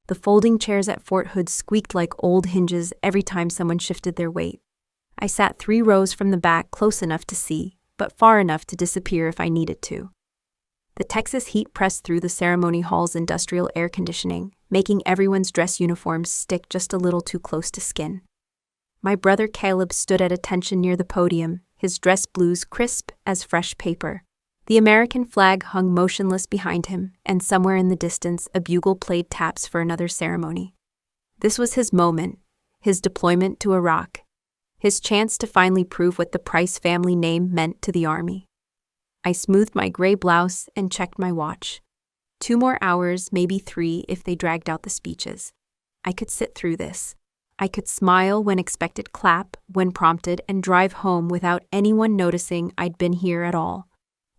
The folding chairs at Fort Hood squeaked like old hinges every time someone shifted their weight. I sat 3 rows from the back, close enough to see, but far enough to disappear if I needed to. The Texas heat pressed through the ceremony hall's industrial air conditioning, making everyone's dress uniforms stick just a little too close to skin. My brother Caleb stood at attention near the podium, his dress blues crisp as fresh paper. The American flag hung motionless behind him, and somewhere in the distance a bugle played taps for another ceremony. This was his moment, his deployment to Iraq, his chance to finally prove what the Price family name meant to the Army. I smoothed my gray blouse and checked my watch. 2 more hours, maybe 3 if they dragged out the speeches. I could sit through this. I could smile when expected, clap when prompted, and drive home without anyone noticing I'd been here at all.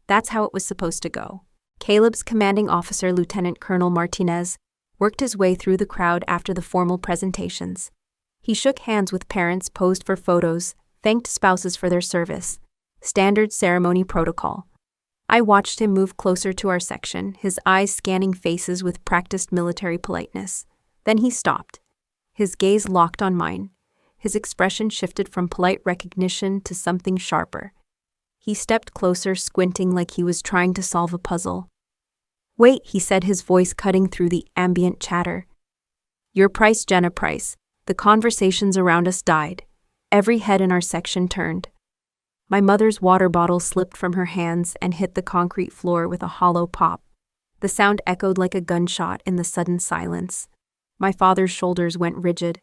That's how it was supposed to go. Caleb's commanding officer, Lieutenant Colonel Martinez, worked his way through the crowd after the formal presentations. He shook hands with parents, posed for photos, thanked spouses for their service. Standard ceremony protocol. I watched him move closer to our section, his eyes scanning faces with practiced military politeness. Then he stopped. His gaze locked on mine. His expression shifted from polite recognition to something sharper. He stepped closer, squinting like he was trying to solve a puzzle. "Wait," he said, his voice cutting through the ambient chatter. "You're Price, Jenna Price." The conversations around us died. Every head in our section turned. My mother's water bottle slipped from her hands and hit the concrete floor with a hollow pop. The sound echoed like a gunshot in the sudden silence. My father's shoulders went rigid.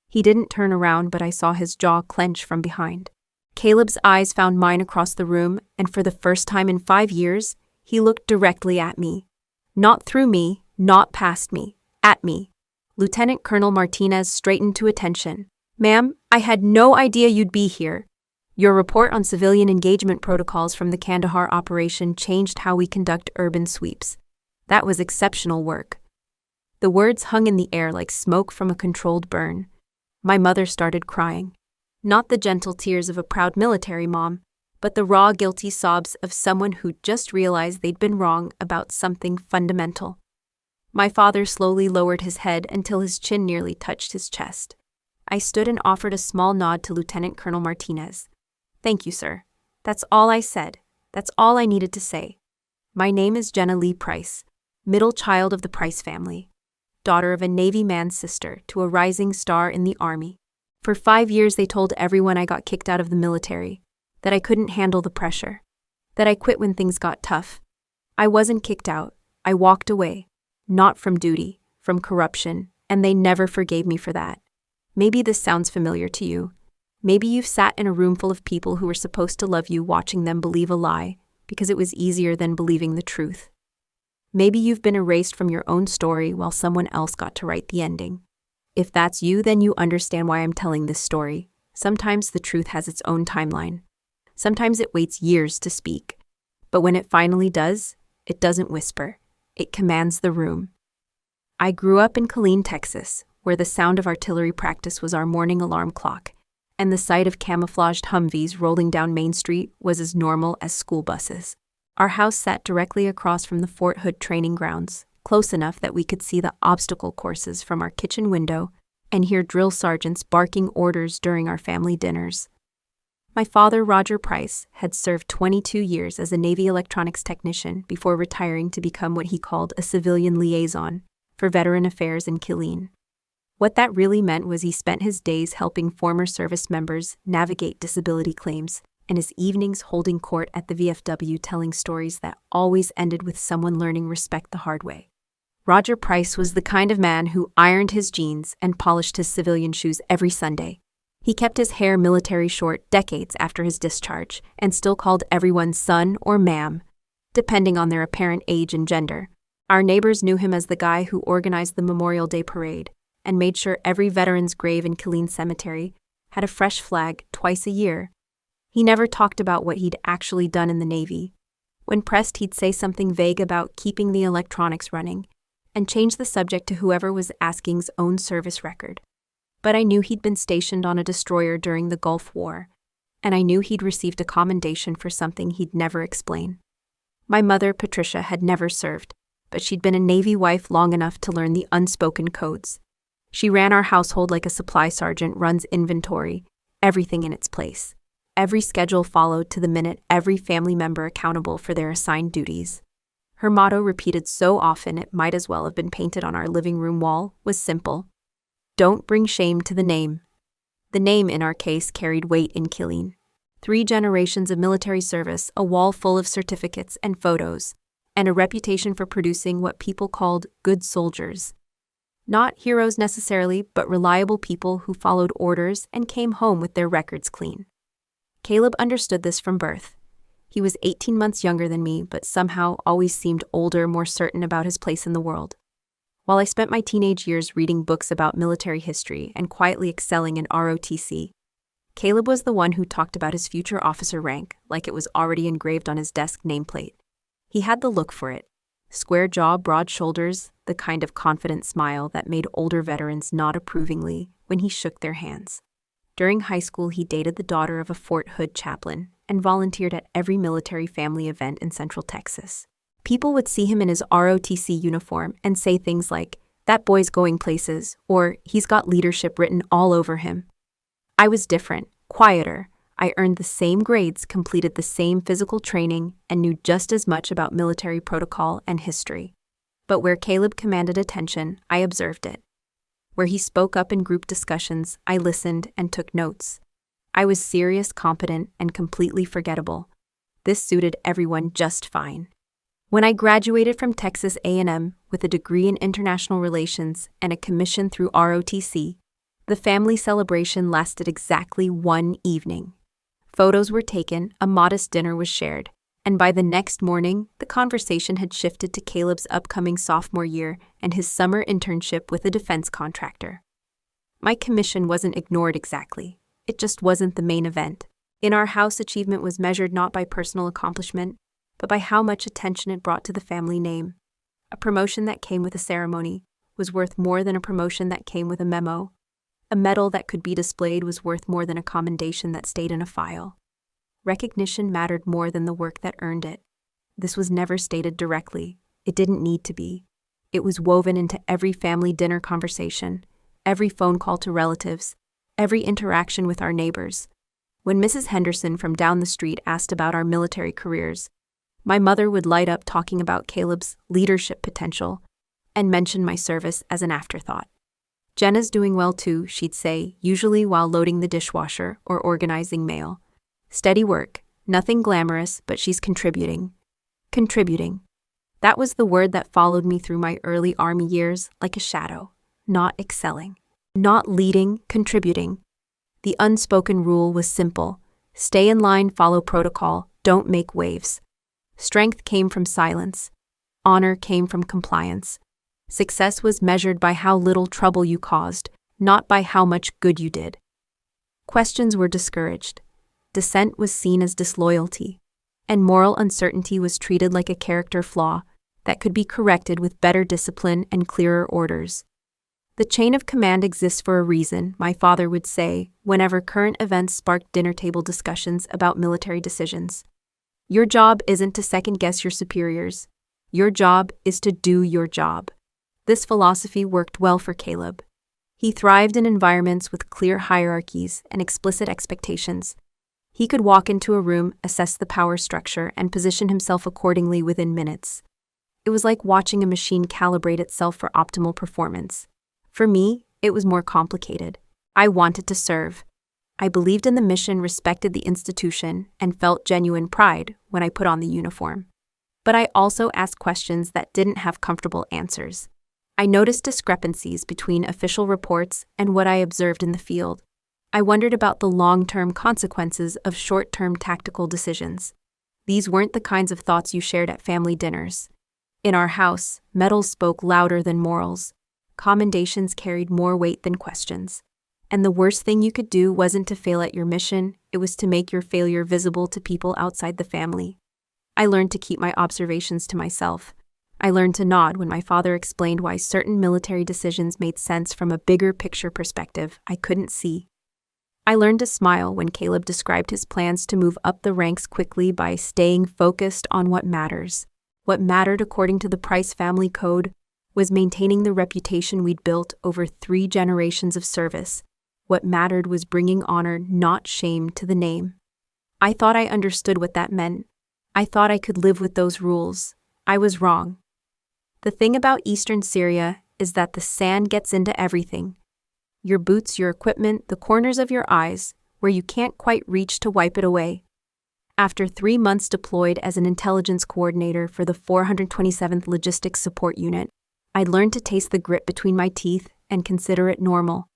He didn't turn around, but I saw his jaw clench from behind. Caleb's eyes found mine across the room, and for the first time in 5 years, he looked directly at me. Not through me, not past me, at me. Lieutenant Colonel Martinez straightened to attention. "Ma'am, I had no idea you'd be here. Your report on civilian engagement protocols from the Kandahar operation changed how we conduct urban sweeps. That was exceptional work." The words hung in the air like smoke from a controlled burn. My mother started crying. Not the gentle tears of a proud military mom, but the raw, guilty sobs of someone who just realized they'd been wrong about something fundamental. My father slowly lowered his head until his chin nearly touched his chest. I stood and offered a small nod to Lieutenant Colonel Martinez. "Thank you, sir." That's all I said. That's all I needed to say. My name is Jenna Lee Price, middle child of the Price family, daughter of a Navy man's sister to a rising star in the Army. For 5 years they told everyone I got kicked out of the military, that I couldn't handle the pressure, that I quit when things got tough. I wasn't kicked out. I walked away. Not from duty, from corruption, and they never forgave me for that. Maybe this sounds familiar to you. Maybe you've sat in a room full of people who were supposed to love you, watching them believe a lie because it was easier than believing the truth. Maybe you've been erased from your own story while someone else got to write the ending. If that's you, then you understand why I'm telling this story. Sometimes the truth has its own timeline. Sometimes it waits years to speak. But when it finally does, it doesn't whisper. It commands the room. I grew up in Killeen, Texas, where the sound of artillery practice was our morning alarm clock, and the sight of camouflaged Humvees rolling down Main Street was as normal as school buses. Our house sat directly across from the Fort Hood training grounds, close enough that we could see the obstacle courses from our kitchen window and hear drill sergeants barking orders during our family dinners. My father, Roger Price, had served 22 years as a Navy electronics technician before retiring to become what he called a civilian liaison for veteran affairs in Killeen. What that really meant was he spent his days helping former service members navigate disability claims and his evenings holding court at the VFW, telling stories that always ended with someone learning respect the hard way. Roger Price was the kind of man who ironed his jeans and polished his civilian shoes every Sunday. He kept his hair military short decades after his discharge and still called everyone son or ma'am, depending on their apparent age and gender. Our neighbors knew him as the guy who organized the Memorial Day parade and made sure every veteran's grave in Killeen Cemetery had a fresh flag twice a year. He never talked about what he'd actually done in the Navy. When pressed, he'd say something vague about keeping the electronics running and change the subject to whoever was asking's own service record. But I knew he'd been stationed on a destroyer during the Gulf War, and I knew he'd received a commendation for something he'd never explain. My mother, Patricia, had never served, but she'd been a Navy wife long enough to learn the unspoken codes. She ran our household like a supply sergeant runs inventory, everything in its place. Every schedule followed to the minute, every family member accountable for their assigned duties. Her motto, repeated so often it might as well have been painted on our living room wall, was simple: don't bring shame to the name. The name, in our case, carried weight in Killeen. 3 generations of military service, a wall full of certificates and photos, and a reputation for producing what people called good soldiers. Not heroes necessarily, but reliable people who followed orders and came home with their records clean. Caleb understood this from birth. He was 18 months younger than me, but somehow always seemed older, more certain about his place in the world. While I spent my teenage years reading books about military history and quietly excelling in ROTC, Caleb was the one who talked about his future officer rank like it was already engraved on his desk nameplate. He had the look for it. Square jaw, broad shoulders, the kind of confident smile that made older veterans nod approvingly when he shook their hands. During high school, he dated the daughter of a Fort Hood chaplain and volunteered at every military family event in Central Texas. People would see him in his ROTC uniform and say things like, "That boy's going places," or "He's got leadership written all over him." I was different, quieter. I earned the same grades, completed the same physical training, and knew just as much about military protocol and history. But where Caleb commanded attention, I observed it. Where he spoke up in group discussions, I listened and took notes. I was serious, competent, and completely forgettable. This suited everyone just fine. When I graduated from Texas A&M with a degree in international relations and a commission through ROTC, the family celebration lasted exactly 1 evening. Photos were taken, a modest dinner was shared, and by the next morning, the conversation had shifted to Caleb's upcoming sophomore year and his summer internship with a defense contractor. My commission wasn't ignored exactly. It just wasn't the main event. In our house, achievement was measured not by personal accomplishment, but by how much attention it brought to the family name. A promotion that came with a ceremony was worth more than a promotion that came with a memo. A medal that could be displayed was worth more than a commendation that stayed in a file. Recognition mattered more than the work that earned it. This was never stated directly. It didn't need to be. It was woven into every family dinner conversation, every phone call to relatives, every interaction with our neighbors. When Mrs. Henderson from down the street asked about our military careers, my mother would light up talking about Caleb's leadership potential and mention my service as an afterthought. "Jenna's doing well too," she'd say, usually while loading the dishwasher or organizing mail. "Steady work, nothing glamorous, but she's contributing." Contributing. That was the word that followed me through my early Army years like a shadow. Not excelling. Not leading, contributing. The unspoken rule was simple. Stay in line, follow protocol, don't make waves. Strength came from silence. Honor came from compliance. Success was measured by how little trouble you caused, not by how much good you did. Questions were discouraged. Dissent was seen as disloyalty, and moral uncertainty was treated like a character flaw that could be corrected with better discipline and clearer orders. The chain of command exists for a reason, my father would say, whenever current events sparked dinner table discussions about military decisions. Your job isn't to second-guess your superiors. Your job is to do your job. This philosophy worked well for Caleb. He thrived in environments with clear hierarchies and explicit expectations. He could walk into a room, assess the power structure, and position himself accordingly within minutes. It was like watching a machine calibrate itself for optimal performance. For me, it was more complicated. I wanted to serve. I believed in the mission, respected the institution, and felt genuine pride when I put on the uniform. But I also asked questions that didn't have comfortable answers. I noticed discrepancies between official reports and what I observed in the field. I wondered about the long-term consequences of short-term tactical decisions. These weren't the kinds of thoughts you shared at family dinners. In our house, medals spoke louder than morals. Commendations carried more weight than questions. And the worst thing you could do wasn't to fail at your mission, it was to make your failure visible to people outside the family. I learned to keep my observations to myself. I learned to nod when my father explained why certain military decisions made sense from a bigger picture perspective I couldn't see. I learned to smile when Caleb described his plans to move up the ranks quickly by staying focused on what matters. What mattered, according to the Price family code, was maintaining the reputation we'd built over 3 generations of service. What mattered was bringing honor, not shame, to the name. I thought I understood what that meant. I thought I could live with those rules. I was wrong. The thing about eastern Syria is that the sand gets into everything. Your boots, your equipment, the corners of your eyes, where you can't quite reach to wipe it away. After 3 months deployed as an intelligence coordinator for the 427th Logistics Support Unit, I'd learned to taste the grit between my teeth and consider it normal.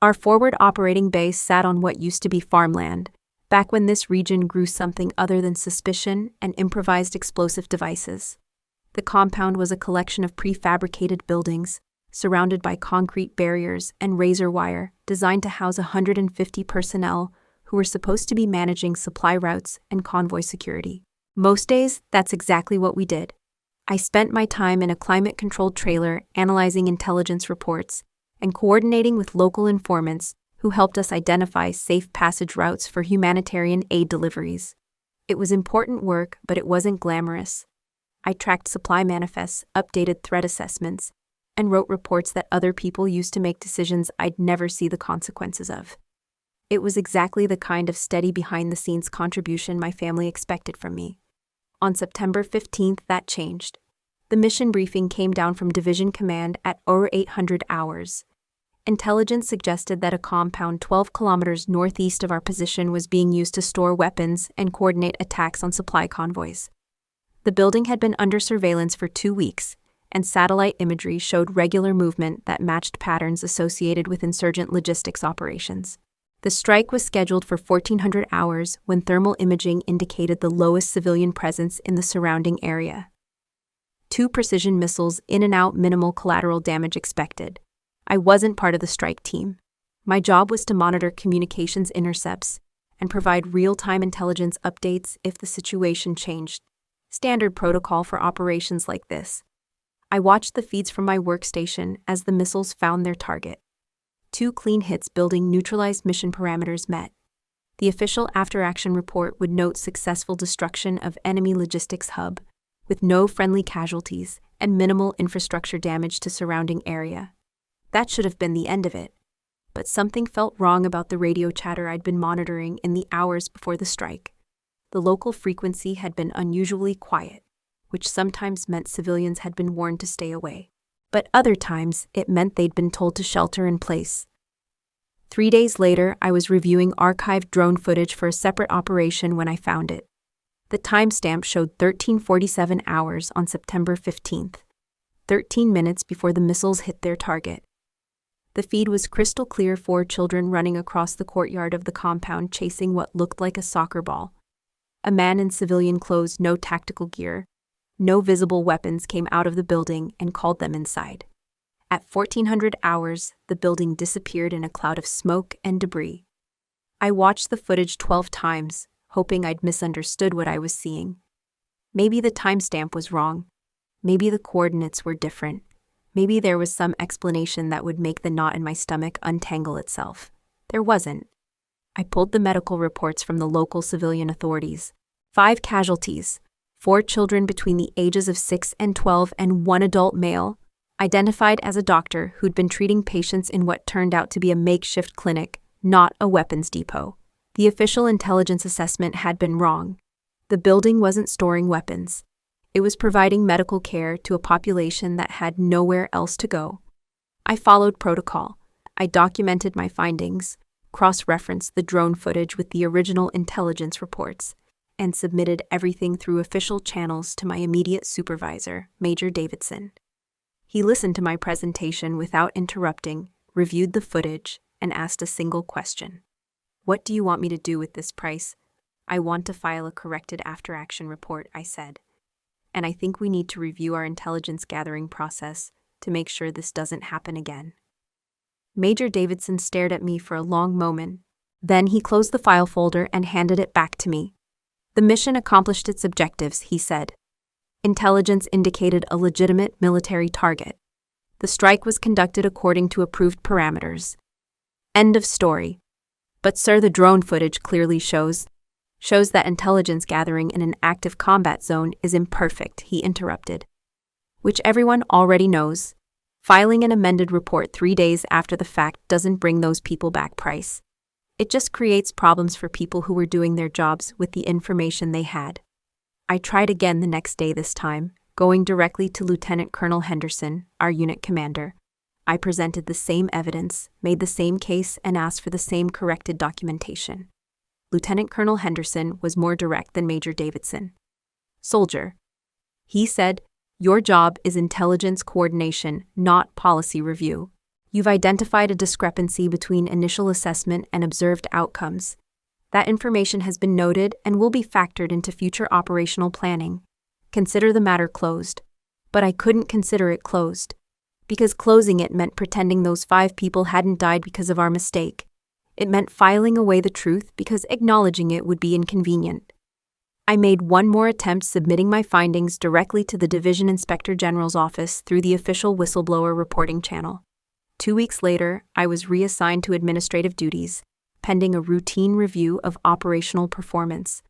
Our forward operating base sat on what used to be farmland, back when this region grew something other than suspicion and improvised explosive devices. The compound was a collection of prefabricated buildings, surrounded by concrete barriers and razor wire, designed to house 150 personnel who were supposed to be managing supply routes and convoy security. Most days, that's exactly what we did. I spent my time in a climate-controlled trailer analyzing intelligence reports and coordinating with local informants who helped us identify safe passage routes for humanitarian aid deliveries. It was important work, but it wasn't glamorous. I tracked supply manifests, updated threat assessments, and wrote reports that other people used to make decisions I'd never see the consequences of. It was exactly the kind of steady behind-the-scenes contribution my family expected from me. On September 15th, that changed. The mission briefing came down from Division Command at 0800 hours. Intelligence suggested that a compound 12 kilometers northeast of our position was being used to store weapons and coordinate attacks on supply convoys. The building had been under surveillance for 2 weeks, and satellite imagery showed regular movement that matched patterns associated with insurgent logistics operations. The strike was scheduled for 1400 hours when thermal imaging indicated the lowest civilian presence in the surrounding area. 2 precision missiles in and out, minimal collateral damage expected. I wasn't part of the strike team. My job was to monitor communications intercepts and provide real-time intelligence updates if the situation changed. Standard protocol for operations like this. I watched the feeds from my workstation as the missiles found their target. 2 clean hits building neutralized mission parameters met. The official after-action report would note successful destruction of enemy logistics hub, with no friendly casualties and minimal infrastructure damage to surrounding area. That should have been the end of it. But something felt wrong about the radio chatter I'd been monitoring in the hours before the strike. The local frequency had been unusually quiet, which sometimes meant civilians had been warned to stay away. But other times, it meant they'd been told to shelter in place. 3 days later, I was reviewing archived drone footage for a separate operation when I found it. The timestamp showed 13:47 hours on September 15th, 13 minutes before the missiles hit their target. The feed was crystal clear: 4 children running across the courtyard of the compound chasing what looked like a soccer ball. A man in civilian clothes, no tactical gear, no visible weapons, came out of the building and called them inside. At 1400 hours, the building disappeared in a cloud of smoke and debris. I watched the footage 12 times, hoping I'd misunderstood what I was seeing. Maybe the timestamp was wrong. Maybe the coordinates were different. Maybe there was some explanation that would make the knot in my stomach untangle itself. There wasn't. I pulled the medical reports from the local civilian authorities. 5 casualties, 4 children between the ages of 6 and 12 and 1 adult male, identified as a doctor who'd been treating patients in what turned out to be a makeshift clinic, not a weapons depot. The official intelligence assessment had been wrong. The building wasn't storing weapons. It was providing medical care to a population that had nowhere else to go. I followed protocol. I documented my findings, cross-referenced the drone footage with the original intelligence reports, and submitted everything through official channels to my immediate supervisor, Major Davidson. He listened to my presentation without interrupting, reviewed the footage, and asked a single question. "What do you want me to do with this, Price?" "I want to file a corrected after-action report," I said. "And I think we need to review our intelligence gathering process to make sure this doesn't happen again." Major Davidson stared at me for a long moment. Then he closed the file folder and handed it back to me. "The mission accomplished its objectives," he said. "Intelligence indicated a legitimate military target. The strike was conducted according to approved parameters. End of story. But sir, the drone footage clearly shows..." shows that intelligence gathering in an active combat zone is imperfect, he interrupted. Which everyone already knows. Filing an amended report 3 days after the fact doesn't bring those people back price. It just creates problems for people who were doing their jobs with the information they had. I tried again the next day this time, going directly to Lieutenant Colonel Henderson, our unit commander. I presented the same evidence, made the same case, and asked for the same corrected documentation. Lieutenant Colonel Henderson was more direct than Major Davidson. Soldier. He said, your job is intelligence coordination, not policy review. You've identified a discrepancy between initial assessment and observed outcomes. That information has been noted and will be factored into future operational planning. Consider the matter closed. But I couldn't consider it closed. Because closing it meant pretending those 5 people hadn't died because of our mistake. It meant filing away the truth because acknowledging it would be inconvenient. I made one more attempt submitting my findings directly to the Division Inspector General's office through the official whistleblower reporting channel. 2 weeks later, I was reassigned to administrative duties, pending a routine review of operational performance.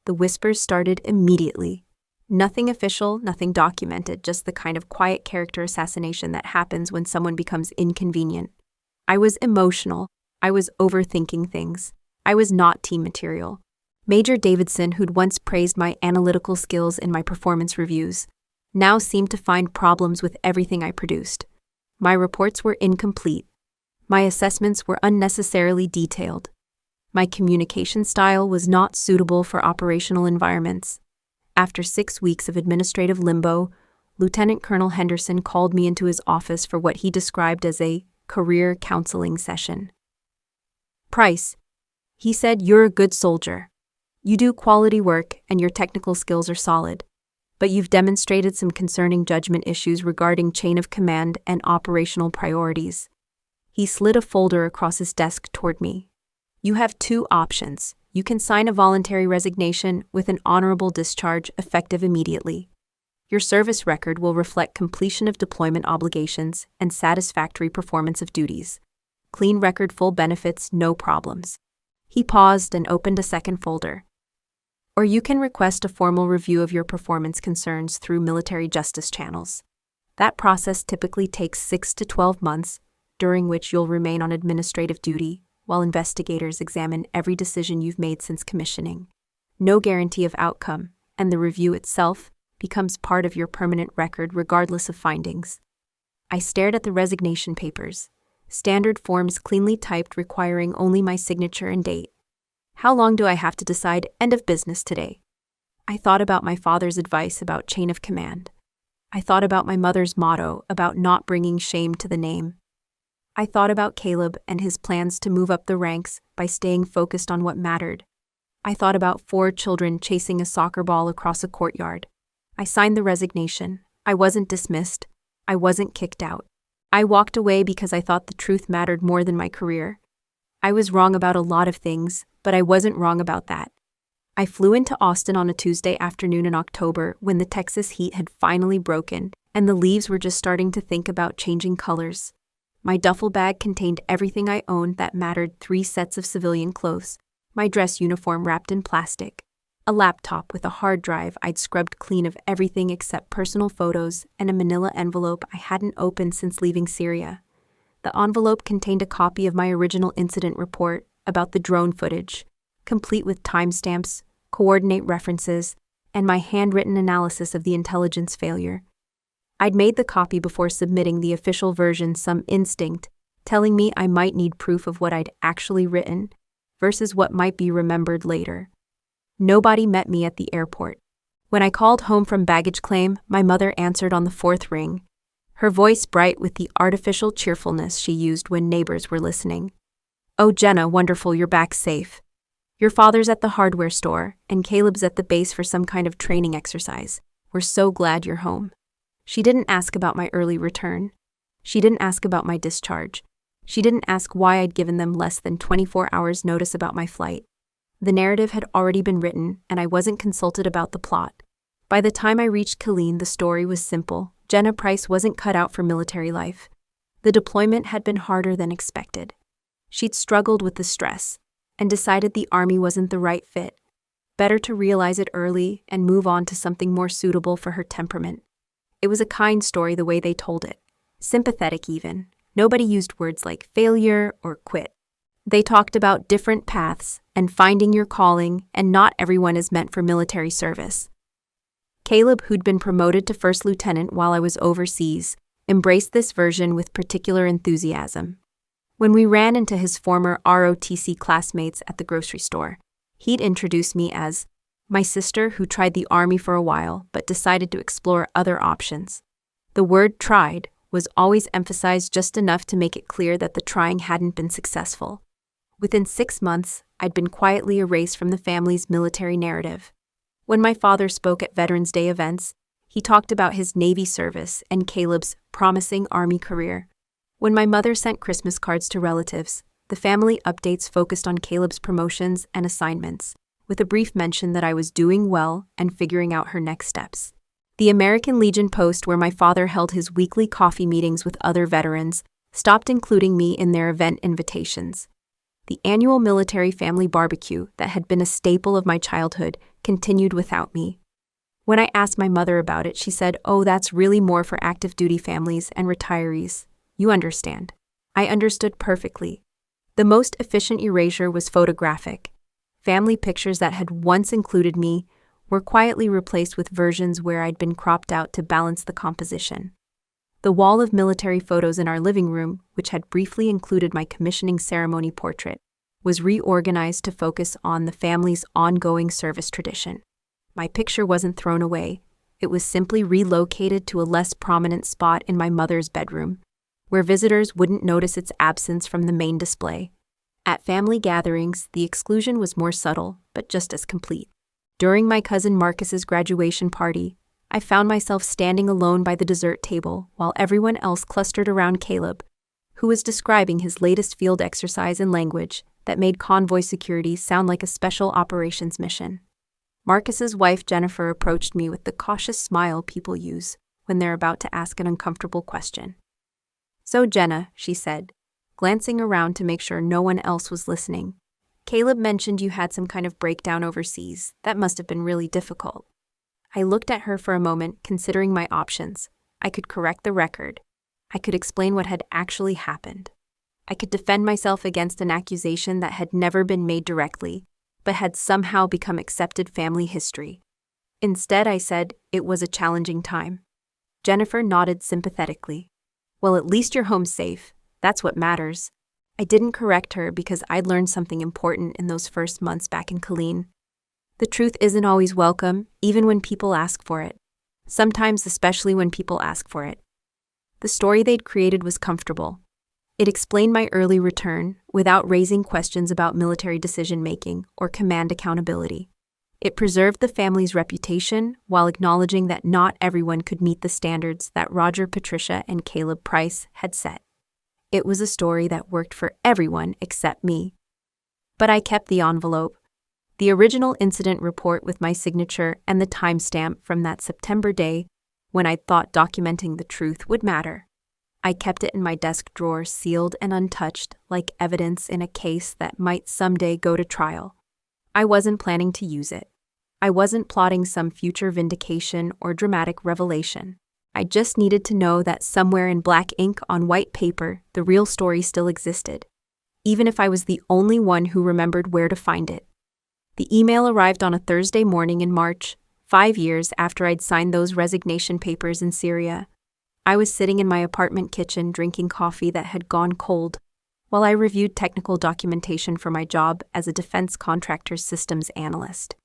The whispers started immediately. Nothing official, nothing documented, just the kind of quiet character assassination that happens when someone becomes inconvenient. I was emotional. I was overthinking things. I was not team material. Major Davidson, who'd once praised my analytical skills in my performance reviews, now seemed to find problems with everything I produced. My reports were incomplete. My assessments were unnecessarily detailed. My communication style was not suitable for operational environments. After 6 weeks of administrative limbo, Lieutenant Colonel Henderson called me into his office for what he described as a career counseling session. Price, he said, you're a good soldier. You do quality work and your technical skills are solid. But you've demonstrated some concerning judgment issues regarding chain of command and operational priorities. He slid a folder across his desk toward me. You have 2 options. You can sign a voluntary resignation with an honorable discharge effective immediately. Your service record will reflect completion of deployment obligations and satisfactory performance of duties. Clean record, full benefits, no problems. He paused and opened a second folder. Or you can request a formal review of your performance concerns through military justice channels. That process typically takes 6 to 12 months, during which you'll remain on administrative duty, while investigators examine every decision you've made since commissioning. No guarantee of outcome, and the review itself becomes part of your permanent record regardless of findings. I stared at the resignation papers, standard forms cleanly typed requiring only my signature and date. How long do I have to decide end of business today? I thought about my father's advice about chain of command. I thought about my mother's motto about not bringing shame to the name. I thought about Caleb and his plans to move up the ranks by staying focused on what mattered. I thought about 4 children chasing a soccer ball across a courtyard. I signed the resignation. I wasn't dismissed. I wasn't kicked out. I walked away because I thought the truth mattered more than my career. I was wrong about a lot of things, but I wasn't wrong about that. I flew into Austin on a Tuesday afternoon in October when the Texas heat had finally broken and the leaves were just starting to think about changing colors. My duffel bag contained everything I owned that mattered: 3 sets of civilian clothes, my dress uniform wrapped in plastic, a laptop with a hard drive I'd scrubbed clean of everything except personal photos, and a manila envelope I hadn't opened since leaving Syria. The envelope contained a copy of my original incident report about the drone footage, complete with timestamps, coordinate references, and my handwritten analysis of the intelligence failure. I'd made the copy before submitting the official version, some instinct telling me I might need proof of what I'd actually written versus what might be remembered later. Nobody met me at the airport. When I called home from baggage claim, my mother answered on the 4th ring, her voice bright with the artificial cheerfulness she used when neighbors were listening. "Oh, Jenna, wonderful, you're back safe. Your father's at the hardware store, and Caleb's at the base for some kind of training exercise. We're so glad you're home." She didn't ask about my early return. She didn't ask about my discharge. She didn't ask why I'd given them less than 24 hours notice about my flight. The narrative had already been written, and I wasn't consulted about the plot. By the time I reached Killeen, the story was simple. Jenna Price wasn't cut out for military life. The deployment had been harder than expected. She'd struggled with the stress and decided the Army wasn't the right fit. Better to realize it early and move on to something more suitable for her temperament. It was a kind story the way they told it. Sympathetic even. Nobody used words like failure or quit. They talked about different paths and finding your calling, and not everyone is meant for military service. Caleb, who'd been promoted to first lieutenant while I was overseas, embraced this version with particular enthusiasm. When we ran into his former ROTC classmates at the grocery store, he'd introduce me as my sister who tried the army for a while but decided to explore other options. The word tried was always emphasized just enough to make it clear that the trying hadn't been successful. Within 6 months, I'd been quietly erased from the family's military narrative. When my father spoke at Veterans Day events, he talked about his Navy service and Caleb's promising Army career. When my mother sent Christmas cards to relatives, the family updates focused on Caleb's promotions and assignments, with a brief mention that I was doing well and figuring out her next steps. The American Legion Post, where my father held his weekly coffee meetings with other veterans, stopped including me in their event invitations. The annual military family barbecue that had been a staple of my childhood continued without me. When I asked my mother about it, she said, "Oh, that's really more for active duty families and retirees. You understand." I understood perfectly. The most efficient erasure was photographic. Family pictures that had once included me were quietly replaced with versions where I'd been cropped out to balance the composition. The wall of military photos in our living room, which had briefly included my commissioning ceremony portrait, was reorganized to focus on the family's ongoing service tradition. My picture wasn't thrown away. It was simply relocated to a less prominent spot in my mother's bedroom, where visitors wouldn't notice its absence from the main display. At family gatherings, the exclusion was more subtle, but just as complete. During my cousin Marcus's graduation party, I found myself standing alone by the dessert table while everyone else clustered around Caleb, who was describing his latest field exercise in language that made convoy security sound like a special operations mission. Marcus's wife Jennifer approached me with the cautious smile people use when they're about to ask an uncomfortable question. "So Jenna," she said, glancing around to make sure no one else was listening, "Caleb mentioned you had some kind of breakdown overseas. That must have been really difficult." I looked at her for a moment, considering my options. I could correct the record. I could explain what had actually happened. I could defend myself against an accusation that had never been made directly, but had somehow become accepted family history. Instead, I said, "It was a challenging time." Jennifer nodded sympathetically. "Well, at least you're home safe. That's what matters." I didn't correct her because I'd learned something important in those first months back in Killeen. The truth isn't always welcome, even when people ask for it. Sometimes, especially when people ask for it. The story they'd created was comfortable. It explained my early return without raising questions about military decision-making or command accountability. It preserved the family's reputation while acknowledging that not everyone could meet the standards that Roger, Patricia, and Caleb Price had set. It was a story that worked for everyone except me. But I kept the envelope, the original incident report with my signature and the timestamp from that September day when I thought documenting the truth would matter. I kept it in my desk drawer, sealed and untouched, like evidence in a case that might someday go to trial. I wasn't planning to use it. I wasn't plotting some future vindication or dramatic revelation. I just needed to know that somewhere in black ink on white paper, the real story still existed, even if I was the only one who remembered where to find it. The email arrived on a Thursday morning in March, 5 years after I'd signed those resignation papers in Syria. I was sitting in my apartment kitchen drinking coffee that had gone cold while I reviewed technical documentation for my job as a defense contractor's systems analyst.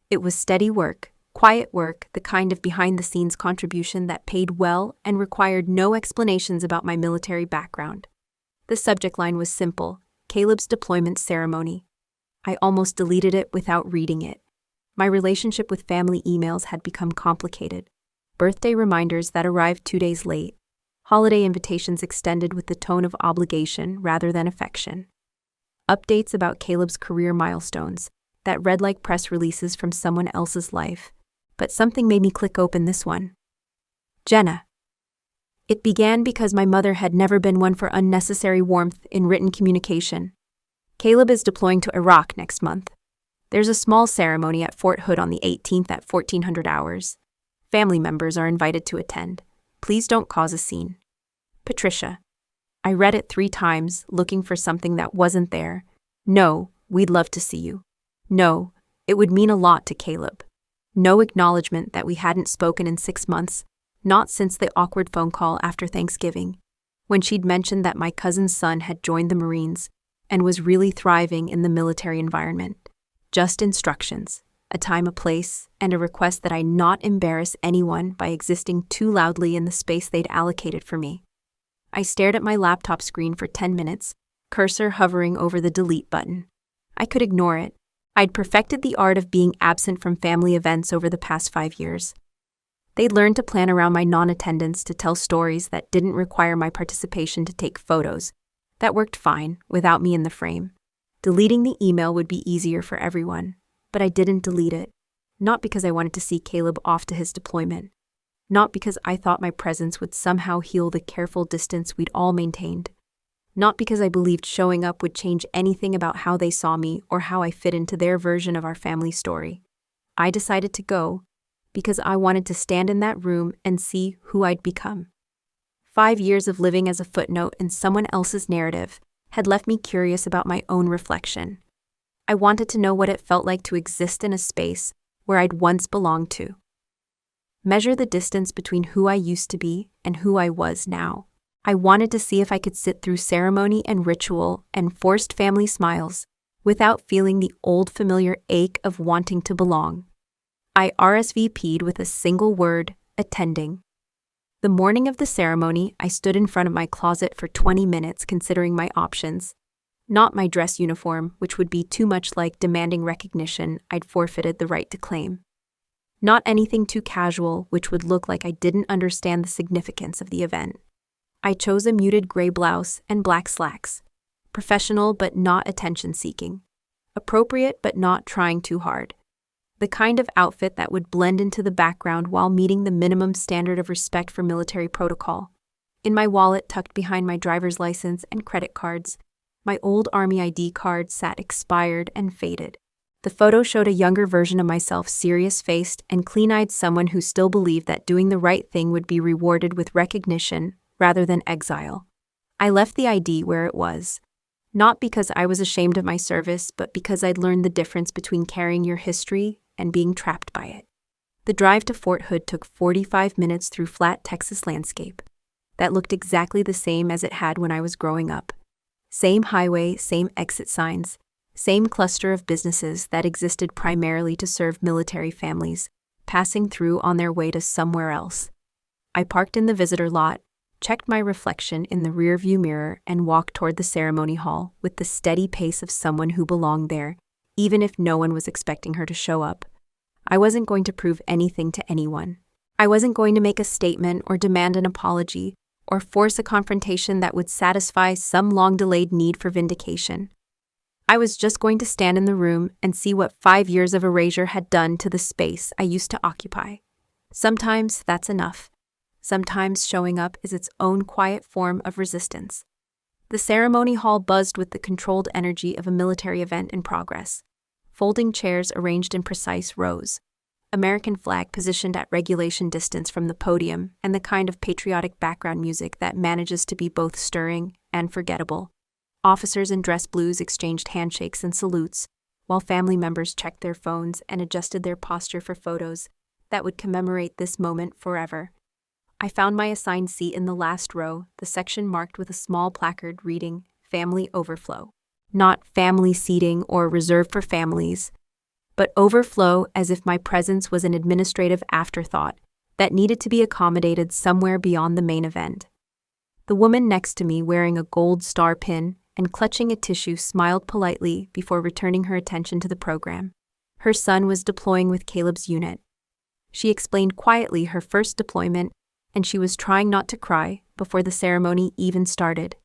It was steady work, quiet work, the kind of behind-the-scenes contribution that paid well and required no explanations about my military background. The subject line was simple: Caleb's deployment ceremony. I almost deleted it without reading it. My relationship with family emails had become complicated. Birthday reminders that arrived 2 days late. Holiday invitations extended with the tone of obligation rather than affection. Updates about Caleb's career milestones that read like press releases from someone else's life. But something made me click open this one. Jenna. It began because my mother had never been one for unnecessary warmth in written communication. Caleb is deploying to Iraq next month. There's a small ceremony at Fort Hood on the 18th at 1400 hours. Family members are invited to attend. Please don't cause a scene. Patricia. I read it 3 times, looking for something that wasn't there. No, we'd love to see you. No, it would mean a lot to Caleb. No acknowledgement that we hadn't spoken in 6 months, not since the awkward phone call after Thanksgiving, when she'd mentioned that my cousin's son had joined the Marines and was really thriving in the military environment. Just instructions, a time, a place, and a request that I not embarrass anyone by existing too loudly in the space they'd allocated for me. I stared at my laptop screen for 10 minutes, cursor hovering over the delete button. I could ignore it. I'd perfected the art of being absent from family events over the past 5 years. They'd learned to plan around my non-attendance to tell stories that didn't require my participation to take photos. That worked fine, without me in the frame. Deleting the email would be easier for everyone, but I didn't delete it. Not because I wanted to see Caleb off to his deployment. Not because I thought my presence would somehow heal the careful distance we'd all maintained. Not because I believed showing up would change anything about how they saw me or how I fit into their version of our family story. I decided to go because I wanted to stand in that room and see who I'd become. 5 years of living as a footnote in someone else's narrative had left me curious about my own reflection. I wanted to know what it felt like to exist in a space where I'd once belonged to. Measure the distance between who I used to be and who I was now. I wanted to see if I could sit through ceremony and ritual and forced family smiles without feeling the old familiar ache of wanting to belong. I RSVP'd with a single word, attending. The morning of the ceremony, I stood in front of my closet for 20 minutes considering my options. Not my dress uniform, which would be too much like demanding recognition I'd forfeited the right to claim. Not anything too casual, which would look like I didn't understand the significance of the event. I chose a muted gray blouse and black slacks. Professional but not attention-seeking. Appropriate but not trying too hard. The kind of outfit that would blend into the background while meeting the minimum standard of respect for military protocol. In my wallet tucked behind my driver's license and credit cards, my old Army ID card sat expired and faded. The photo showed a younger version of myself, serious-faced and clean-eyed, someone who still believed that doing the right thing would be rewarded with recognition rather than exile. I left the ID where it was, not because I was ashamed of my service, but because I'd learned the difference between carrying your history and being trapped by it. The drive to Fort Hood took 45 minutes through flat Texas landscape that looked exactly the same as it had when I was growing up. Same highway, same exit signs, same cluster of businesses that existed primarily to serve military families, passing through on their way to somewhere else. I parked in the visitor lot, checked my reflection in the rearview mirror, and walked toward the ceremony hall with the steady pace of someone who belonged there, even if no one was expecting her to show up. I wasn't going to prove anything to anyone. I wasn't going to make a statement or demand an apology or force a confrontation that would satisfy some long-delayed need for vindication. I was just going to stand in the room and see what 5 years of erasure had done to the space I used to occupy. Sometimes that's enough. Sometimes showing up is its own quiet form of resistance. The ceremony hall buzzed with the controlled energy of a military event in progress. Folding chairs arranged in precise rows. American flag positioned at regulation distance from the podium, and the kind of patriotic background music that manages to be both stirring and forgettable. Officers in dress blues exchanged handshakes and salutes, while family members checked their phones and adjusted their posture for photos that would commemorate this moment forever. I found my assigned seat in the last row, the section marked with a small placard reading, Family Overflow. Not family seating or reserved for families, but overflow as if my presence was an administrative afterthought that needed to be accommodated somewhere beyond the main event. The woman next to me, wearing a gold star pin and clutching a tissue, smiled politely before returning her attention to the program. Her son was deploying with Caleb's unit. She explained quietly her first deployment, and she was trying not to cry before the ceremony even started.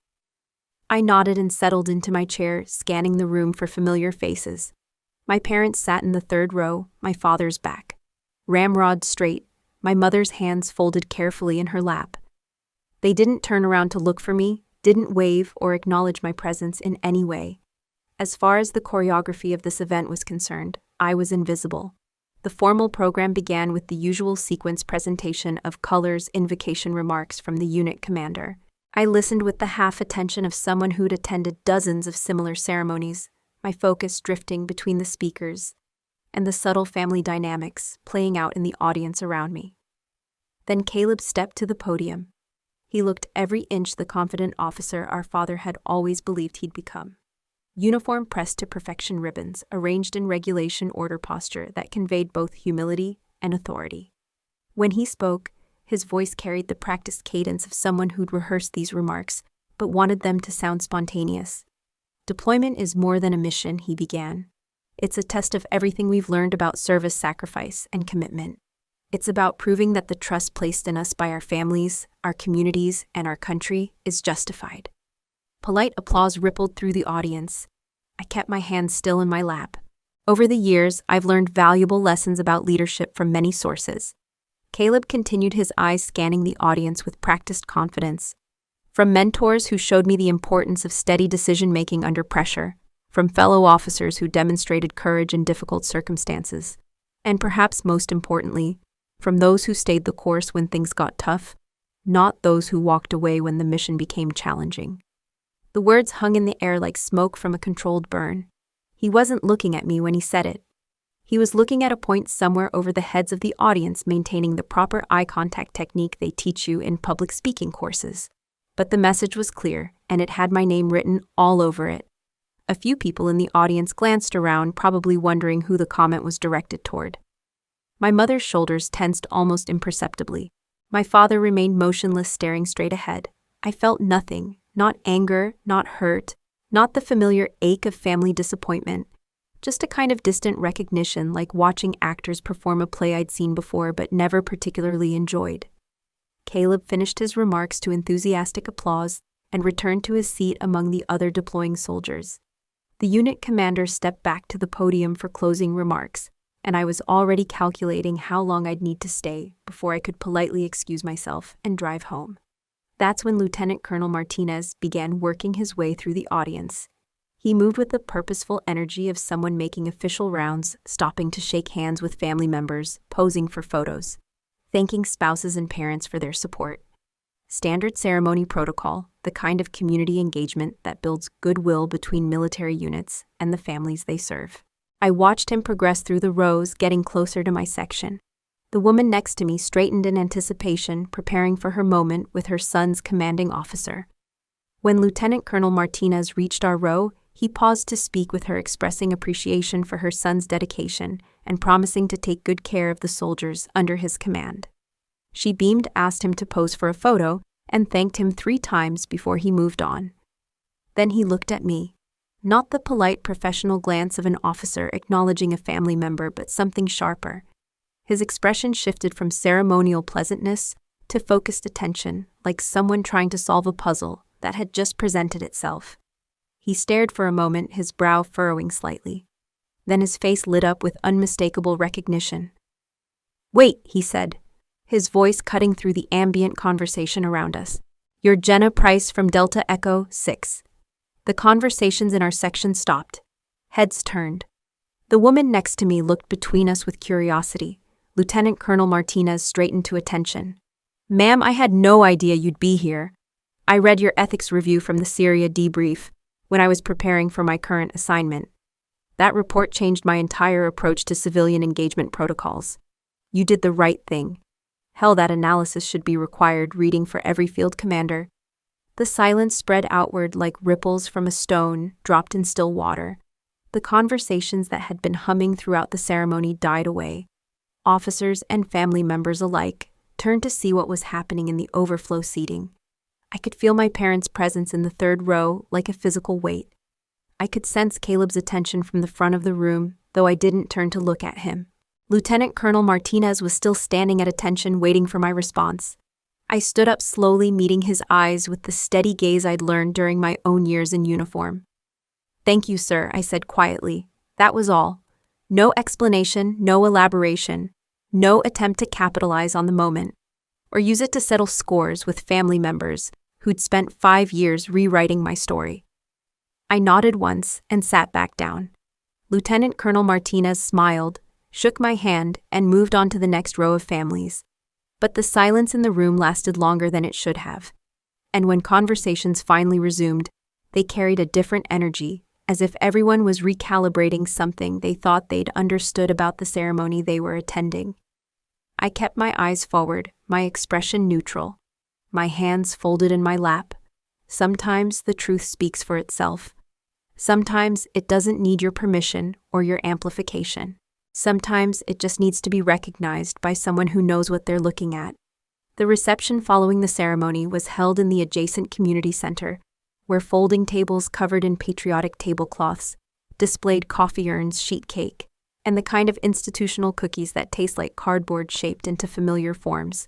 I nodded and settled into my chair, scanning the room for familiar faces. My parents sat in the third row, my father's back, ramrod straight, my mother's hands folded carefully in her lap. They didn't turn around to look for me, didn't wave or acknowledge my presence in any way. As far as the choreography of this event was concerned, I was invisible. The formal program began with the usual sequence presentation of colors invocation remarks from the unit commander. I listened with the half attention of someone who'd attended dozens of similar ceremonies, my focus drifting between the speakers and the subtle family dynamics playing out in the audience around me. Then Caleb stepped to the podium. He looked every inch the confident officer our father had always believed he'd become. Uniform pressed to perfection ribbons, arranged in regulation order posture that conveyed both humility and authority. When he spoke, his voice carried the practiced cadence of someone who'd rehearsed these remarks, but wanted them to sound spontaneous. Deployment is more than a mission, he began. It's a test of everything we've learned about service, sacrifice, and commitment. It's about proving that the trust placed in us by our families, our communities, and our country is justified. Polite applause rippled through the audience. I kept my hands still in my lap. Over the years, I've learned valuable lessons about leadership from many sources. Caleb continued, his eyes scanning the audience with practiced confidence. From mentors who showed me the importance of steady decision-making under pressure, from fellow officers who demonstrated courage in difficult circumstances, and perhaps most importantly, from those who stayed the course when things got tough, not those who walked away when the mission became challenging. The words hung in the air like smoke from a controlled burn. He wasn't looking at me when he said it. He was looking at a point somewhere over the heads of the audience, maintaining the proper eye contact technique they teach you in public speaking courses. But the message was clear, and it had my name written all over it. A few people in the audience glanced around, probably wondering who the comment was directed toward. My mother's shoulders tensed almost imperceptibly. My father remained motionless, staring straight ahead. I felt nothing. Not anger, not hurt, not the familiar ache of family disappointment, just a kind of distant recognition, like watching actors perform a play I'd seen before but never particularly enjoyed. Caleb finished his remarks to enthusiastic applause and returned to his seat among the other deploying soldiers. The unit commander stepped back to the podium for closing remarks, and I was already calculating how long I'd need to stay before I could politely excuse myself and drive home. That's when Lieutenant Colonel Martinez began working his way through the audience. He moved with the purposeful energy of someone making official rounds, stopping to shake hands with family members, posing for photos, thanking spouses and parents for their support. Standard ceremony protocol, the kind of community engagement that builds goodwill between military units and the families they serve. I watched him progress through the rows, getting closer to my section. The woman next to me straightened in anticipation, preparing for her moment with her son's commanding officer. When Lieutenant Colonel Martinez reached our row, he paused to speak with her, expressing appreciation for her son's dedication and promising to take good care of the soldiers under his command. She beamed, asked him to pose for a photo, and thanked him 3 times before he moved on. Then he looked at me. Not the polite professional glance of an officer acknowledging a family member, but something sharper. His expression shifted from ceremonial pleasantness to focused attention, like someone trying to solve a puzzle that had just presented itself. He stared for a moment, his brow furrowing slightly. Then his face lit up with unmistakable recognition. "Wait," he said, his voice cutting through the ambient conversation around us. "You're Jenna Price from Delta Echo 6. The conversations in our section stopped. Heads turned. The woman next to me looked between us with curiosity. Lieutenant Colonel Martinez straightened to attention. "Ma'am, I had no idea you'd be here. I read your ethics review from the Syria debrief when I was preparing for my current assignment. That report changed my entire approach to civilian engagement protocols. You did the right thing. Hell, that analysis should be required reading for every field commander." The silence spread outward like ripples from a stone dropped in still water. The conversations that had been humming throughout the ceremony died away. Officers and family members alike turned to see what was happening in the overflow seating. I could feel my parents' presence in the 3rd row like a physical weight. I could sense Caleb's attention from the front of the room, though I didn't turn to look at him. Lieutenant Colonel Martinez was still standing at attention, waiting for my response. I stood up slowly, meeting his eyes with the steady gaze I'd learned during my own years in uniform. "Thank you, sir," I said quietly. That was all. No explanation, no elaboration, no attempt to capitalize on the moment, or use it to settle scores with family members who'd spent 5 years rewriting my story. I nodded once and sat back down. Lieutenant Colonel Martinez smiled, shook my hand, and moved on to the next row of families. But the silence in the room lasted longer than it should have. And when conversations finally resumed, they carried a different energy, as if everyone was recalibrating something they thought they'd understood about the ceremony they were attending. I kept my eyes forward, my expression neutral, my hands folded in my lap. Sometimes the truth speaks for itself. Sometimes it doesn't need your permission or your amplification. Sometimes it just needs to be recognized by someone who knows what they're looking at. The reception following the ceremony was held in the adjacent community center, where folding tables covered in patriotic tablecloths displayed coffee urns, sheet cake, and the kind of institutional cookies that taste like cardboard shaped into familiar forms.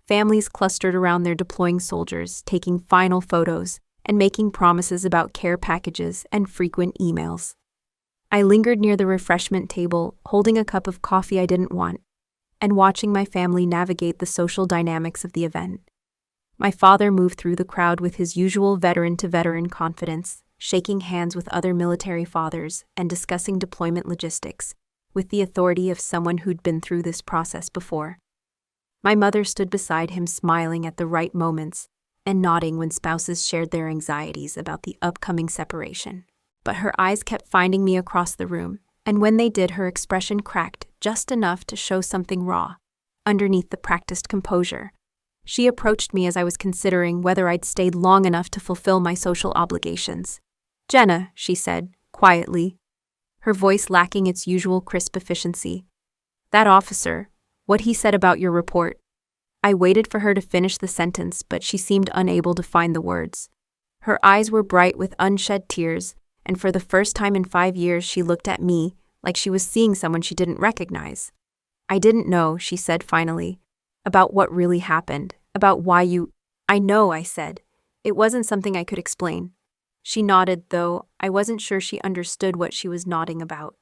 Families clustered around their deploying soldiers, taking final photos and making promises about care packages and frequent emails. I lingered near the refreshment table, holding a cup of coffee I didn't want, and watching my family navigate the social dynamics of the event. My father moved through the crowd with his usual veteran-to-veteran confidence, shaking hands with other military fathers and discussing deployment logistics, with the authority of someone who'd been through this process before. My mother stood beside him, smiling at the right moments and nodding when spouses shared their anxieties about the upcoming separation. But her eyes kept finding me across the room, and when they did, her expression cracked just enough to show something raw, underneath the practiced composure. She approached me as I was considering whether I'd stayed long enough to fulfill my social obligations. "Jenna," she said, quietly, her voice lacking its usual crisp efficiency. "That officer, what he said about your report." I waited for her to finish the sentence, but she seemed unable to find the words. Her eyes were bright with unshed tears, and for the first time in 5 years she looked at me like she was seeing someone she didn't recognize. "I didn't know," she said finally, "about what really happened, about why you—" "I know," I said. It wasn't something I could explain. She nodded, though I wasn't sure she understood what she was nodding about.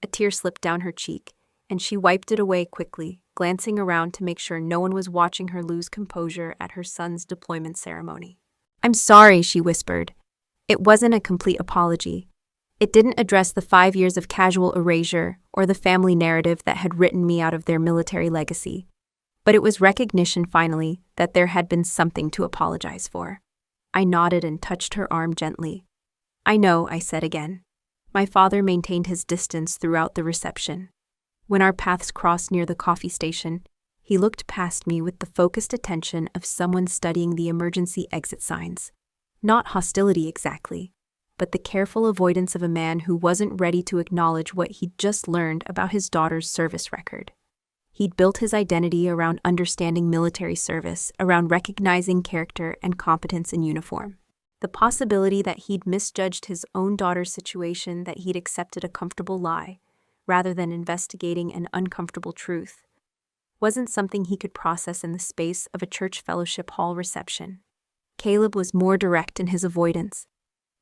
A tear slipped down her cheek, and she wiped it away quickly, glancing around to make sure no one was watching her lose composure at her son's deployment ceremony. "I'm sorry," she whispered. It wasn't a complete apology. It didn't address the 5 years of casual erasure or the family narrative that had written me out of their military legacy. But it was recognition, finally, that there had been something to apologize for. I nodded and touched her arm gently. "I know," I said again. My father maintained his distance throughout the reception. When our paths crossed near the coffee station, he looked past me with the focused attention of someone studying the emergency exit signs. Not hostility exactly, but the careful avoidance of a man who wasn't ready to acknowledge what he'd just learned about his daughter's service record. He'd built his identity around understanding military service, around recognizing character and competence in uniform. The possibility that he'd misjudged his own daughter's situation, that he'd accepted a comfortable lie, rather than investigating an uncomfortable truth, wasn't something he could process in the space of a church fellowship hall reception. Caleb was more direct in his avoidance.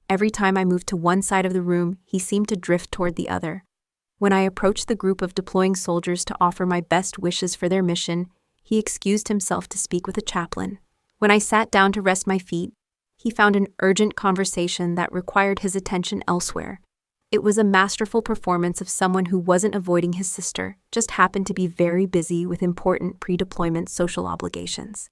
Every time I moved to one side of the room, he seemed to drift toward the other. When I approached the group of deploying soldiers to offer my best wishes for their mission, he excused himself to speak with a chaplain. When I sat down to rest my feet, he found an urgent conversation that required his attention elsewhere. It was a masterful performance of someone who wasn't avoiding his sister, just happened to be very busy with important pre-deployment social obligations.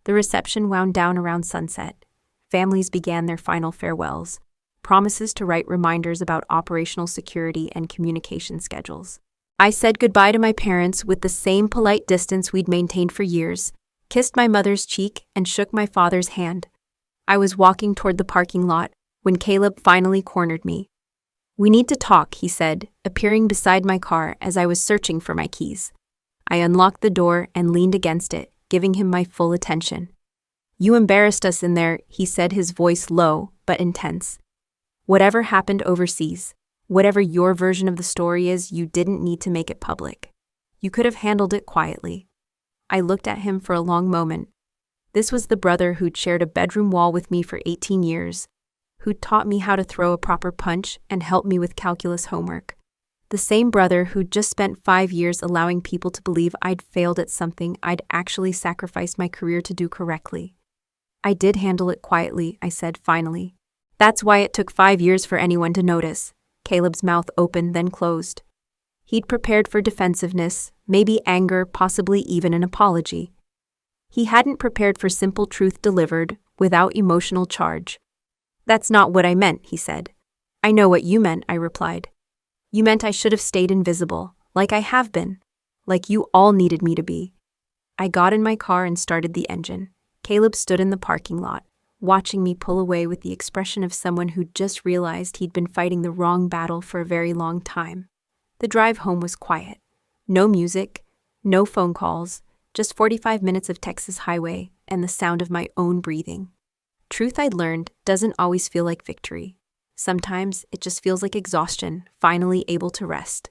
The reception wound down around sunset. Families began their final farewells, promises to write reminders about operational security and communication schedules. I said goodbye to my parents with the same polite distance we'd maintained for years, kissed my mother's cheek, and shook my father's hand. I was walking toward the parking lot when Caleb finally cornered me. "We need to talk," he said, appearing beside my car as I was searching for my keys. I unlocked the door and leaned against it, giving him my full attention. "You embarrassed us in there," he said, his voice low but intense. "Whatever happened overseas, whatever your version of the story is, you didn't need to make it public. You could have handled it quietly." I looked at him for a long moment. This was the brother who'd shared a bedroom wall with me for 18 years, who'd taught me how to throw a proper punch and helped me with calculus homework. The same brother who'd just spent 5 years allowing people to believe I'd failed at something I'd actually sacrificed my career to do correctly. "I did handle it quietly," I said finally. That's why it took 5 years for anyone to notice. Caleb's mouth opened, then closed. He'd prepared for defensiveness, maybe anger, possibly even an apology. He hadn't prepared for simple truth delivered, without emotional charge. That's not what I meant, he said. I know what you meant, I replied. You meant I should have stayed invisible, like I have been, like you all needed me to be. I got in my car and started the engine. Caleb stood in the parking lot, watching me pull away with the expression of someone who'd just realized he'd been fighting the wrong battle for a very long time. The drive home was quiet. No music, no phone calls, just 45 minutes of Texas highway and the sound of my own breathing. Truth I'd learned doesn't always feel like victory. Sometimes it just feels like exhaustion, finally able to rest.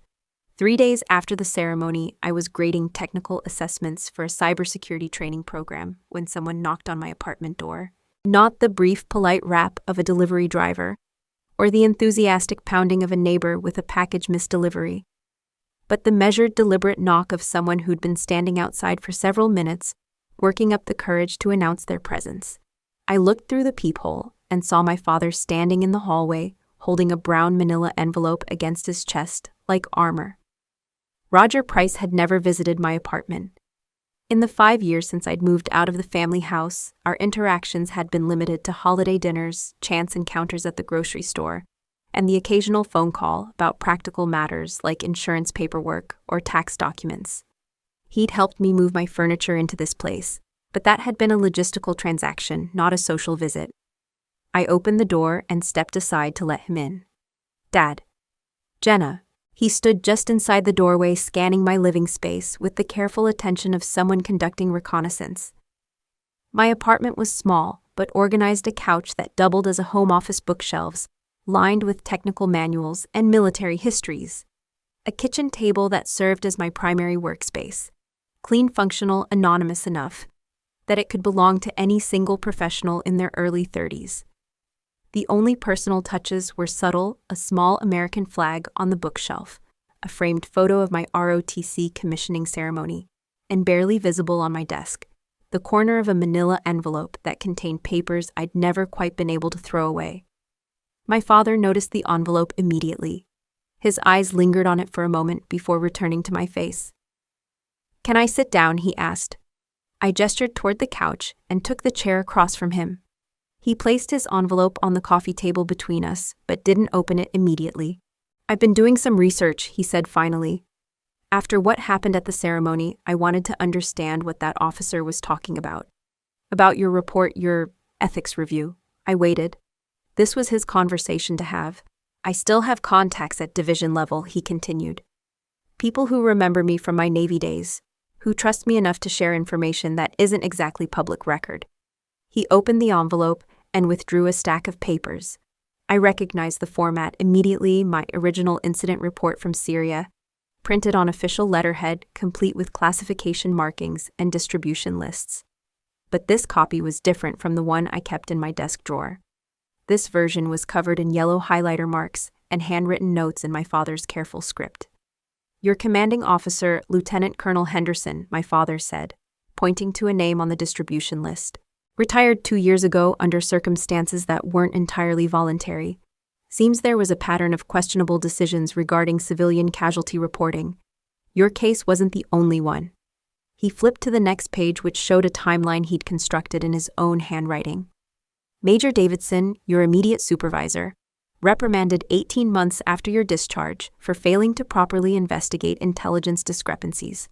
3 days after the ceremony, I was grading technical assessments for a cybersecurity training program when someone knocked on my apartment door. Not the brief, polite rap of a delivery driver, or the enthusiastic pounding of a neighbor with a package misdelivery, but the measured, deliberate knock of someone who'd been standing outside for several minutes, working up the courage to announce their presence. I looked through the peephole and saw my father standing in the hallway, holding a brown manila envelope against his chest, like armor. Roger Price had never visited my apartment. In the 5 years since I'd moved out of the family house, our interactions had been limited to holiday dinners, chance encounters at the grocery store, and the occasional phone call about practical matters like insurance paperwork or tax documents. He'd helped me move my furniture into this place, but that had been a logistical transaction, not a social visit. I opened the door and stepped aside to let him in. Dad. Jenna. He stood just inside the doorway, scanning my living space with the careful attention of someone conducting reconnaissance. My apartment was small, but organized a couch that doubled as a home office bookshelves, lined with technical manuals and military histories. A kitchen table that served as my primary workspace. Clean, functional, anonymous enough that it could belong to any single professional in their early 30s. The only personal touches were subtle: a small American flag on the bookshelf, a framed photo of my ROTC commissioning ceremony, and barely visible on my desk, the corner of a manila envelope that contained papers I'd never quite been able to throw away. My father noticed the envelope immediately. His eyes lingered on it for a moment before returning to my face. "Can I sit down?" he asked. I gestured toward the couch and took the chair across from him. He placed his envelope on the coffee table between us, but didn't open it immediately. "I've been doing some research," he said finally. After what happened at the ceremony, I wanted to understand what that officer was talking about. "About your report, your ethics review." I waited. This was his conversation to have. "I still have contacts at division level," he continued. "People who remember me from my Navy days, who trust me enough to share information that isn't exactly public record." He opened the envelope and withdrew a stack of papers. I recognized the format immediately: my original incident report from Syria, printed on official letterhead, complete with classification markings and distribution lists. But this copy was different from the one I kept in my desk drawer. This version was covered in yellow highlighter marks and handwritten notes in my father's careful script. "Your commanding officer, Lieutenant Colonel Henderson," my father said, pointing to a name on the distribution list. "Retired 2 years ago under circumstances that weren't entirely voluntary. Seems there was a pattern of questionable decisions regarding civilian casualty reporting. Your case wasn't the only one." He flipped to the next page, which showed a timeline he'd constructed in his own handwriting. "Major Davidson, your immediate supervisor, reprimanded 18 months after your discharge for failing to properly investigate intelligence discrepancies.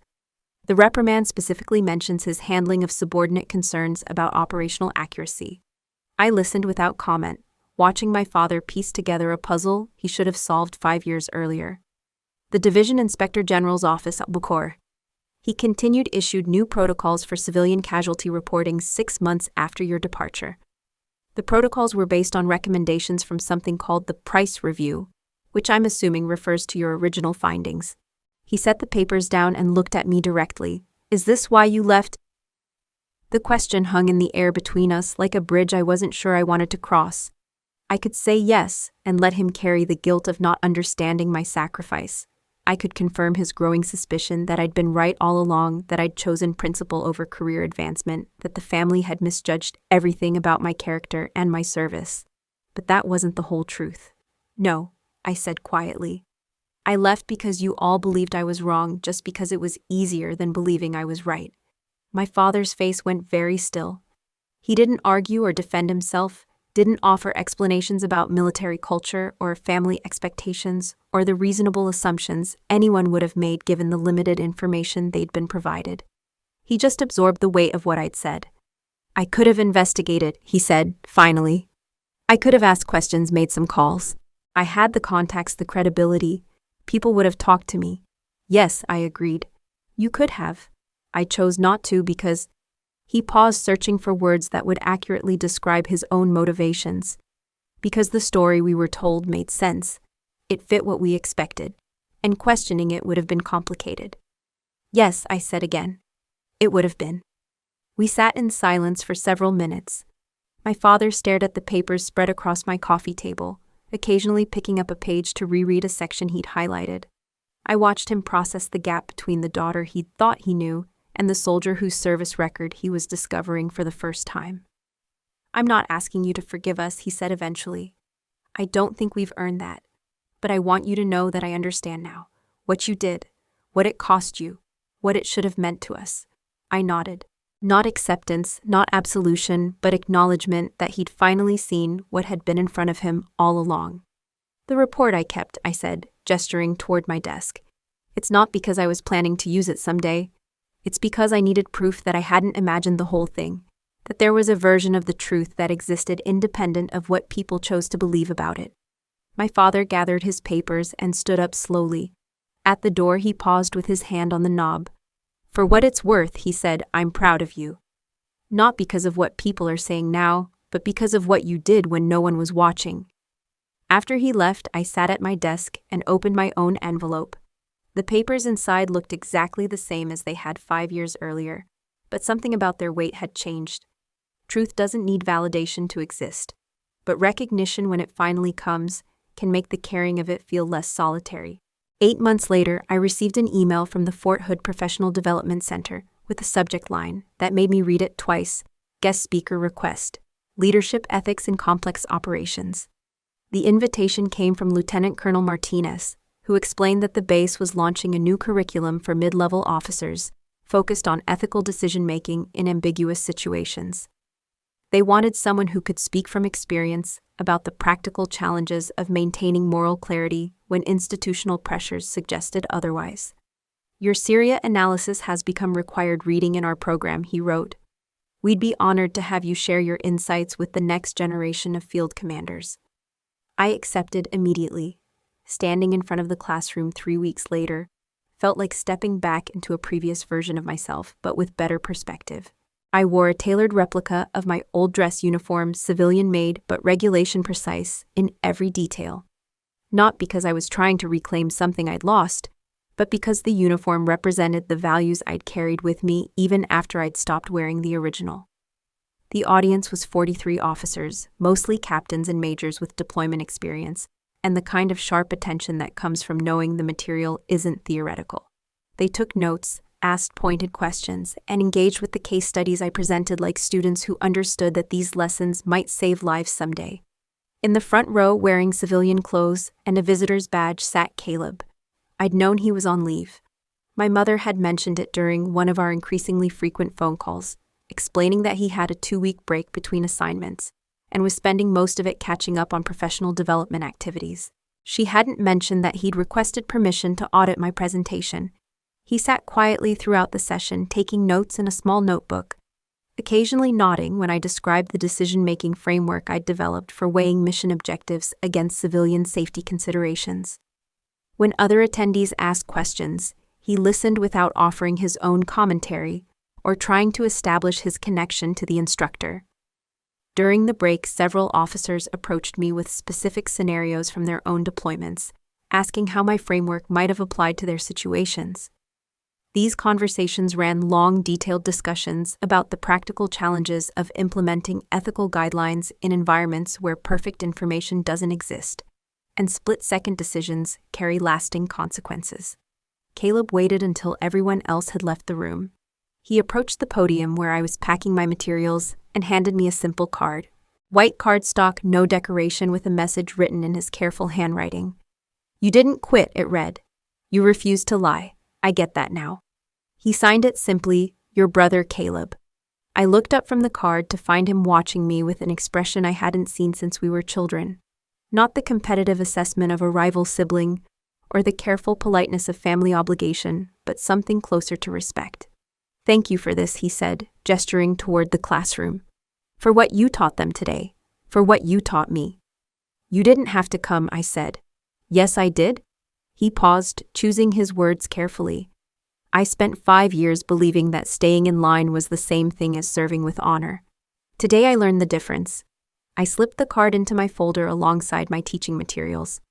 The reprimand specifically mentions his handling of subordinate concerns about operational accuracy." I listened without comment, watching my father piece together a puzzle he should have solved 5 years earlier. "The Division Inspector General's office at Bucor," he continued, "issued new protocols for civilian casualty reporting 6 months after your departure. The protocols were based on recommendations from something called the Price Review, which I'm assuming refers to your original findings." He set the papers down and looked at me directly. "Is this why you left?" The question hung in the air between us like a bridge I wasn't sure I wanted to cross. I could say yes and let him carry the guilt of not understanding my sacrifice. I could confirm his growing suspicion that I'd been right all along, that I'd chosen principle over career advancement, that the family had misjudged everything about my character and my service. But that wasn't the whole truth. No, I said quietly. I left because you all believed I was wrong just because it was easier than believing I was right. My father's face went very still. He didn't argue or defend himself, didn't offer explanations about military culture or family expectations or the reasonable assumptions anyone would have made given the limited information they'd been provided. He just absorbed the weight of what I'd said. I could have investigated, he said, finally. I could have asked questions, made some calls. I had the contacts, the credibility. People would have talked to me. Yes, I agreed. You could have. I chose not to because... He paused, searching for words that would accurately describe his own motivations. Because the story we were told made sense. It fit what we expected. And questioning it would have been complicated. Yes, I said again. It would have been. We sat in silence for several minutes. My father stared at the papers spread across my coffee table, occasionally picking up a page to reread a section he'd highlighted. I watched him process the gap between the daughter he'd thought he knew and the soldier whose service record he was discovering for the first time. I'm not asking you to forgive us, he said eventually. I don't think we've earned that. But I want you to know that I understand now. What you did, what it cost you, what it should have meant to us. I nodded. Not acceptance, not absolution, but acknowledgement that he'd finally seen what had been in front of him all along. The report I kept, I said, gesturing toward my desk. It's not because I was planning to use it someday. It's because I needed proof that I hadn't imagined the whole thing, that there was a version of the truth that existed independent of what people chose to believe about it. My father gathered his papers and stood up slowly. At the door, he paused with his hand on the knob. For what it's worth, he said, I'm proud of you. Not because of what people are saying now, but because of what you did when no one was watching. After he left, I sat at my desk and opened my own envelope. The papers inside looked exactly the same as they had 5 years earlier, but something about their weight had changed. Truth doesn't need validation to exist, but recognition, when it finally comes, can make the carrying of it feel less solitary. 8 months later, I received an email from the Fort Hood Professional Development Center with a subject line that made me read it twice. Guest speaker request. Leadership Ethics in Complex Operations. The invitation came from Lieutenant Colonel Martinez, who explained that the base was launching a new curriculum for mid-level officers, focused on ethical decision-making in ambiguous situations. They wanted someone who could speak from experience about the practical challenges of maintaining moral clarity when institutional pressures suggested otherwise. Your Syria analysis has become required reading in our program, he wrote. We'd be honored to have you share your insights with the next generation of field commanders. I accepted immediately. Standing in front of the classroom 3 weeks later felt like stepping back into a previous version of myself, but with better perspective. I wore a tailored replica of my old dress uniform, civilian-made but regulation-precise in every detail. Not because I was trying to reclaim something I'd lost, but because the uniform represented the values I'd carried with me even after I'd stopped wearing the original. The audience was 43 officers, mostly captains and majors with deployment experience, and the kind of sharp attention that comes from knowing the material isn't theoretical. They took notes, asked pointed questions, and engaged with the case studies I presented like students who understood that these lessons might save lives someday. In the front row, wearing civilian clothes and a visitor's badge, sat Caleb. I'd known he was on leave. My mother had mentioned it during one of our increasingly frequent phone calls, explaining that he had a 2-week break between assignments and was spending most of it catching up on professional development activities. She hadn't mentioned that he'd requested permission to audit my presentation. He sat quietly throughout the session, taking notes in a small notebook, occasionally nodding when I described the decision-making framework I'd developed for weighing mission objectives against civilian safety considerations. When other attendees asked questions, he listened without offering his own commentary or trying to establish his connection to the instructor. During the break, several officers approached me with specific scenarios from their own deployments, asking how my framework might have applied to their situations. These conversations ran long, detailed discussions about the practical challenges of implementing ethical guidelines in environments where perfect information doesn't exist, and split-second decisions carry lasting consequences. Caleb waited until everyone else had left the room. He approached the podium where I was packing my materials and handed me a simple card. White cardstock, no decoration, with a message written in his careful handwriting. "You didn't quit," it read. "You refused to lie. I get that now." He signed it simply, "Your brother Caleb." I looked up from the card to find him watching me with an expression I hadn't seen since we were children. Not the competitive assessment of a rival sibling or the careful politeness of family obligation, but something closer to respect. "Thank you for this," he said, gesturing toward the classroom. "For what you taught them today. For what you taught me." "You didn't have to come," I said. "Yes, I did." He paused, choosing his words carefully. "I spent 5 years believing that staying in line was the same thing as serving with honor. Today I learned the difference." I slipped the card into my folder alongside my teaching materials.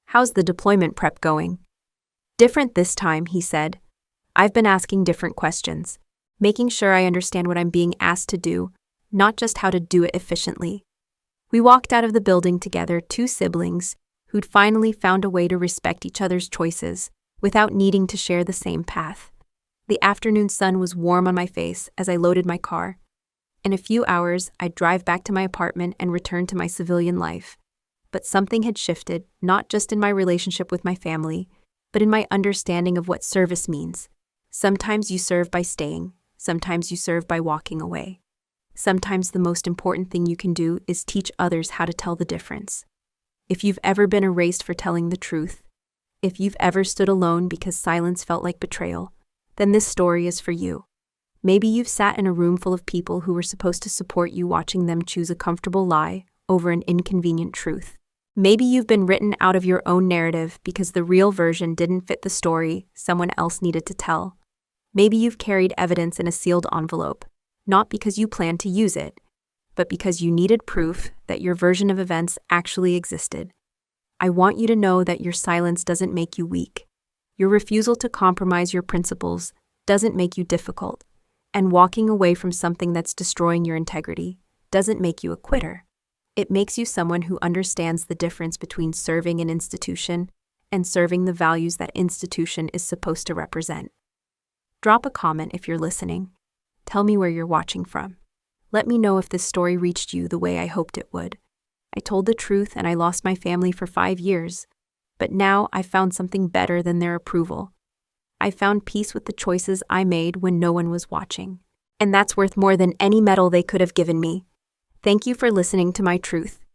"How's the deployment prep going?" "Different this time," he said. "I've been asking different questions, making sure I understand what I'm being asked to do, not just how to do it efficiently." We walked out of the building together, two siblings who'd finally found a way to respect each other's choices without needing to share the same path. The afternoon sun was warm on my face as I loaded my car. In a few hours, I'd drive back to my apartment and return to my civilian life. But something had shifted, not just in my relationship with my family, but in my understanding of what service means. Sometimes you serve by staying, sometimes you serve by walking away. Sometimes the most important thing you can do is teach others how to tell the difference. If you've ever been erased for telling the truth, if you've ever stood alone because silence felt like betrayal, then this story is for you. Maybe you've sat in a room full of people who were supposed to support you, watching them choose a comfortable lie over an inconvenient truth. Maybe you've been written out of your own narrative because the real version didn't fit the story someone else needed to tell. Maybe you've carried evidence in a sealed envelope, not because you planned to use it, but because you needed proof that your version of events actually existed. I want you to know that your silence doesn't make you weak. Your refusal to compromise your principles doesn't make you difficult. And walking away from something that's destroying your integrity doesn't make you a quitter. It makes you someone who understands the difference between serving an institution and serving the values that institution is supposed to represent. Drop a comment if you're listening. Tell me where you're watching from. Let me know if this story reached you the way I hoped it would. I told the truth and I lost my family for 5 years, but now I found something better than their approval. I found peace with the choices I made when no one was watching. And that's worth more than any medal they could have given me. Thank you for listening to my truth.